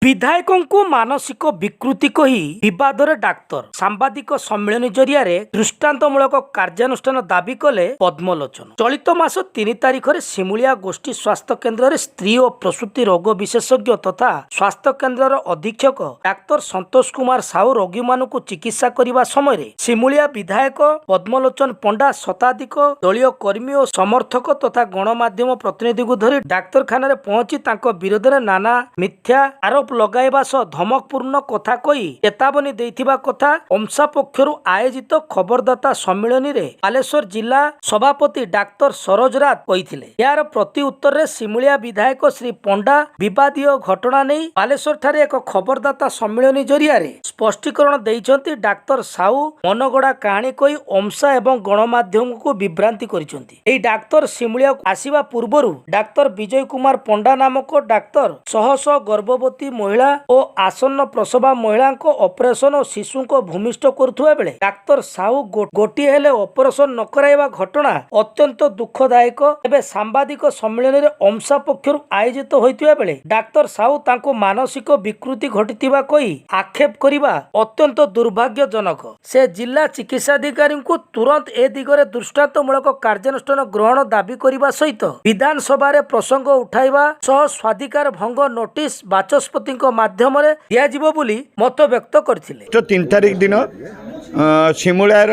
विधायकों को मानसिक विकृति कही विवादरे डाक्तर सांबादिक सम्मेलन जरिया दृष्टांतमूलक कार्यानुष्ठान दाबी कले पद्मलोचन। चलित मास 3 तारिख में सिमुलिया गोष्ठी स्वास्थ्य केन्द्र में स्त्री और प्रसूति रोग विशेषज्ञ तथा स्वास्थ्य केन्द्र अधीक्षक डाक्तर संतोष कुमार साहू रोगी मानू चिकित्सा करने समय सिमुलिया विधायक पद्मलोचन पंडा शताधिक दलीय कर्मी और समर्थक तथा गणमाध्यम प्रतिनिधि को धरी डाक्तरखाना पहुंची विरोध में नाना मिथ्या आरोप लगाइबा सह धमकपूर्ण कथा कही चेतावनी देथिबा कथा अंशा पक्षरु आयोजित खबरदाता सम्मेलन रे बालेश्वर जिला सभापति डाक्तर सरोज रात कहिथिले। यार प्रति उत्तर रे सिमुलिया विधायक श्री पंडा विवादीय घटना नहीं बालेश्वर ठारे एक खबरदाता सम्मेलन जरिया रे स्पष्टीकरण देइछंती। डाक्तर साहू मनगड़ा कहानी कही अंशा एवं गणमाध्यम को विभ्रांति करिसंती। एई डाक्तर सिमुलिया आसीबा पूर्वरु डाक्तर विजय कुमार पंडा नामक डाक्तर शह गर्भवती महिला और आसन्न प्रसवा महिला ऑपरेशन और शिशु को भूमिष्ठ करुवा बेले डाक्तर साहू गोटे हेले ऑपरेशन न कराइबा घटना अत्यंत दुखदायक। एवं सांबादिक सम्मेलन में अंशा पक्षर आयोजित होइतिबा बेले डाक्तर साहू तांको मानसिक विकृति घटितिबा कही आक्षेप करिबा अत्यंत दुर्भाग्यजनक। से जिला चिकित्साधिकारी को तुरंत ए दिगरे दृष्टांतमूलक कार्यानुष्ठान ग्रहण दाबी करने सहित विधानसभा प्रसंग उठाइबा सह स्वाधिकार भंग नोटिस बाचस्पति माध्यम दियाजिबो बोली मत व्यक्त करथिले। 3 तारिख दिन सिमुलियार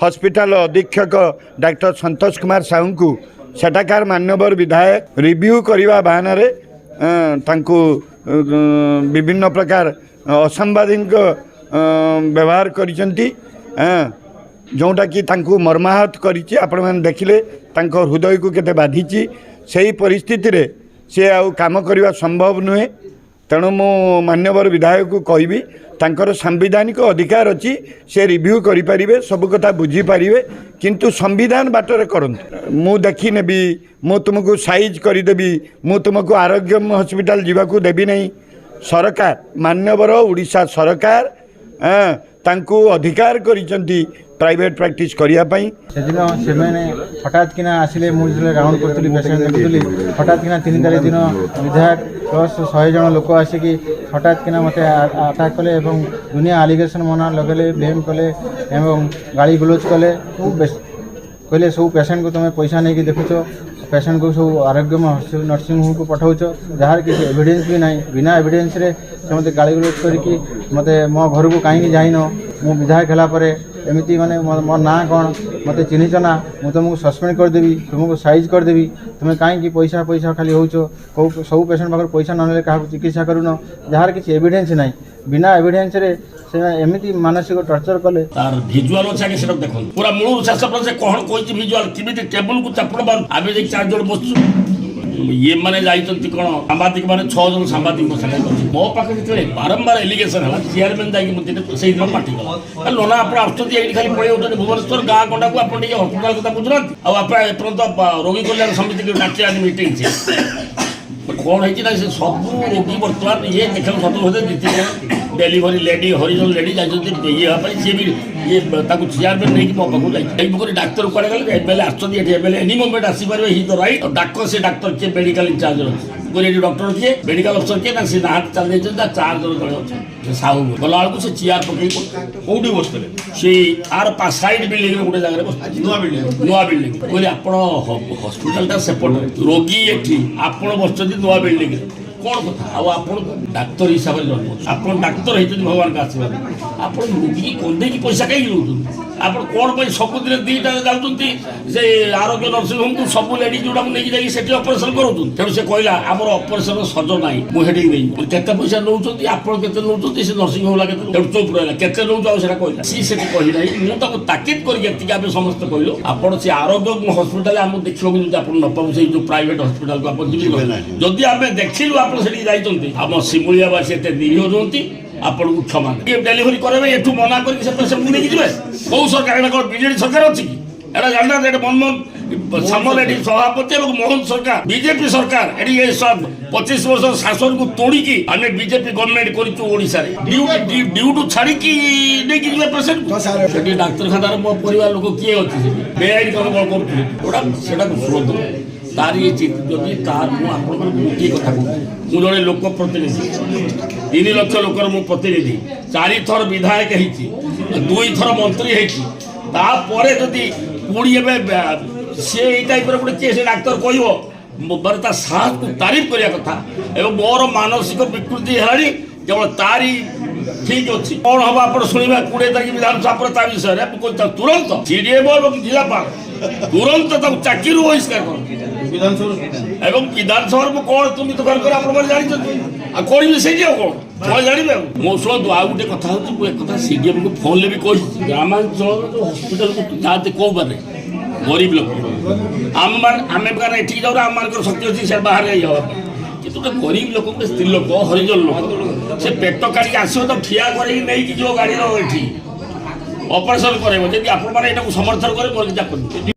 हॉस्पिटल अधीक्षक डॉक्टर संतोष कुमार साहू को सेठाकार मान्यवर विधायक रिव्यू करने बहाना रे तांको विभिन्न प्रकार असंवादिक व्यवहार करिसेंती जोटा कि तांको मर्माहत करिछि। आपण माने देखिले तांको हृदय को केते बाधिछि। सही परिस्थिति रे से आ काम करवा संभव नुहे। तेणु मो मान्यवर विधायक को कहबी तांकर संवैधानिक अधिकार अच्छी से रिव्यू करें सब कथा बुझीपारे किंतु संविधान बाटर करंतु। मु देखी नेबी मु तुमको साइज करदेवी मु तुमको आरोग्य हॉस्पिटल जीवाकू देवी नहीं। सरकार मान्यवर उड़ीसा सरकार तांको अधिकार करिसंती प्राइवेट प्रैक्टिस करने से दिन से मैंने हठात किना आसिले मुझे राउंड करी पेसेंट देखुली हठात किना 3 तारिख दिन विधायक प्लस 100 जन लोक आसिक हठात किना मत अटाक कले एवं दुनिया आलिगेसन मना लगले ब्लेम कले एवं गाड़ी गुलोच कले कहले सब पेसेंट को तुम्हें पैसा नहीं देखुच पेसेंट को सब आरोग्य नर्सिंग होम को पठाऊच जार किसी एविडेंस भी नहीं। बिना एविडेंस रे से मत गाड़ी गुलोच करके मत मो घर को कहीं जाइन मु विधायक है एमती माने मोर ना कौन मत चिन्हिच ना मुझे तुमको सस्पेंड करदेवी तुमको साइज करदेवी तुम्हें कहीं पैसा पैसा खाली हो सब पेसेंट पाखे पैसा ना क्या चिकित्सा करून जार किसी एविडेंस नहीं। बिना एविडेंस रे से एमती मानसिक टर्चर कले तार विजुअल अछि आगे सेटा देखन पूरा मूल शेष पर से कोन कोइ विजुअल किमिति टेबल को चापड़ बार आबे जे 4 जण बसु ये माने जाइतंती कोन सांबादिक माने 6 जण सांबादिक बसले मो पाखे जे बारंबार एलिगेशन हला चेयरमैन जाई मते सेही दिन पार्टी कला लोना आपण आस्तुती एठी खाली पळे होतने भुवनेश्वर गां कोंडा को आपण टिके हॉस्पिटल कथा बुझुनांती आ आपण तुरंत रोगी कल्याण समिति के डाक्टर आज मीटिंग छे कौन है ना से सब रोगी बर्तमान ये देखा सत होते दी डेलीवरी लेडी हरिजन लेडी जाइए ये सी भी ये चेयरमैन नहीं मो पाक जाइए डाक्तर कड़े गले एमएलए आसमें एनी मोमेंट आसपारे हि द राइट डाक से डाक्तर किए मेडिकल इंचार्ज अच्छे डॉक्टर किए मेडिकल अफसर किए ना सी ना चल जाइए 4 जन जड़े अच्छे साहू गला बेलू से चेयर पकड़ कौटी बसते सी आर साइड बिल्डिंग गोटे जगह बस नुआ बिल्डिंग कहले आप हस्पिटाल सेपटे रोगी एटी आप बस नुआ बिल्डिंग कौन कथा आप डाक्तर हिसाब से जन्म आप डाक्तर होती भगवान का आशीर्वाद आप रोगी कंदे पैसा कहीं रोच आप कौन पर सबुदिन 2टा जाऊँगी से आरोग्य नर्सिंग होम को सब लेडी जोड़ा नहीं जाइए ऑपरेशन करूँ तेणु से कहला आम ऑपरेशन सज ना मुझे नहीं केते पैसा नौ आपड़ के नौ से नर्सिंग होम लगे चुप रहा के नौ कहला सी से कहना मुझे ताकिद कर समस्त कहलु आप से आरोग्य हस्पिटाल आम देखा आप न पाऊ से जो प्राइवेट हस्पिटाल को आप जदि आम देखिलु आप जाइए आम सिमुलियावासी एत निरीह रुहति आपको क्षमा डेलीवरी करेंगे एठू मना करके पेसेंट को लेकिन कौ सरकार कौन बीजेडी सरकार अच्छी एटा जानना मनमोहन सामल सभापति और मोहन सरकार बीजेपी सरकार ये 25 वर्ष शासन को तोड़िकी आम बीजेपी गवर्नमेंट कर ड्यूटी छाड़ी नहीं पेसेंट डाक्तखाना मो परिवार लोक किए अच्छे बेआईन काम कौन कर शुणु ତାର ଇଏ ଯଦି ତାର ମୁଁ ଆପଣଙ୍କର ଗୋଟିଏ କଥା କହୁଛି, ମୁଁ ଜଣେ ଲୋକ ପ୍ରତିନିଧି, 3 ଲକ୍ଷ ଲୋକର ମୁଁ ପ୍ରତିନିଧି, 4 ଥର ବିଧାୟକ ହେଇଛି, 2 ଥର ମନ୍ତ୍ରୀ ହେଇଛି, ତାପରେ ଯଦି ପୁଣି ଏବେ ସିଏ ଏଇ ଟାଇପ୍ର ଗୋଟେ କିଏ ସେ ଡାକ୍ତର କହିବ ମାନେ ତା ସାହସକୁ ତାରିଫ କରିବା କଥା। ଏବଂ ମୋର ମାନସିକ ବିକୃତି ହେଲାଣି କେବଳ ତାରି ଠିକ୍ ଅଛି। କ'ଣ ହବ ଆପଣ ଶୁଣିବା 20 ତାରିଖ ବିଧାନସଭା ପରେ ତା ବିଷୟରେ ମୁଁ କହୁଛି ତୁରନ୍ତ ସିଡିଏମ୍ଓ ଏବଂ ଜିଲ୍ଲାପାଳ ତୁରନ୍ତ ତାକୁ ଚାକିରିରୁ ବହିଷ୍କାର କରନ୍ତୁ। ଏବଂ ବିଧାନସଭାରେ ମୁଁ କ'ଣ ତୁମି ଦୋକାନ କରି ଆପଣମାନେ ଜାଣିଛନ୍ତି ଆଉ କରିବି ସେଇଠି ଆଉ କ'ଣ ଜାଣିବେ ଆଉ। ମୁଁ ଶୁଣନ୍ତୁ ଆଉ ଗୋଟେ କଥା ହେଉଛି, ମୁଁ ଏକଥା ସିଡିଏମ୍କୁ ଫୋନ୍ରେ ବି କହିଛି, ଗ୍ରାମାଞ୍ଚଳର ଯେଉଁ ହସ୍ପିଟାଲକୁ ଯାଆନ୍ତି କେଉଁ ମାନେ ଗରିବ ଲୋକ ଆମେ ଏଠିକି ଯାଉ ଆମମାନଙ୍କର ଶକ୍ତି ଅଛି ସେ ବାହାରେ ଯାଇ ହେବା ପାଇଁ, କିନ୍ତୁ ଗୋଟେ ଗରିବ ଲୋକ ଗୋଟେ ସ୍ତ୍ରୀ ଲୋକ ହରିଜନ ଲୋକ ସେ ପେଟ କାଢ଼ିକି ଆସିବ ତ ଠିଆ କରେଇକି ନେଇକି ଯିବ ଗାଡ଼ିର ଏଠି ଅପରେସନ୍ କରାଇବ। ଯଦି ଆପଣମାନେ ଏଟାକୁ ସମର୍ଥନ କରିବେ ମୋର କିଛି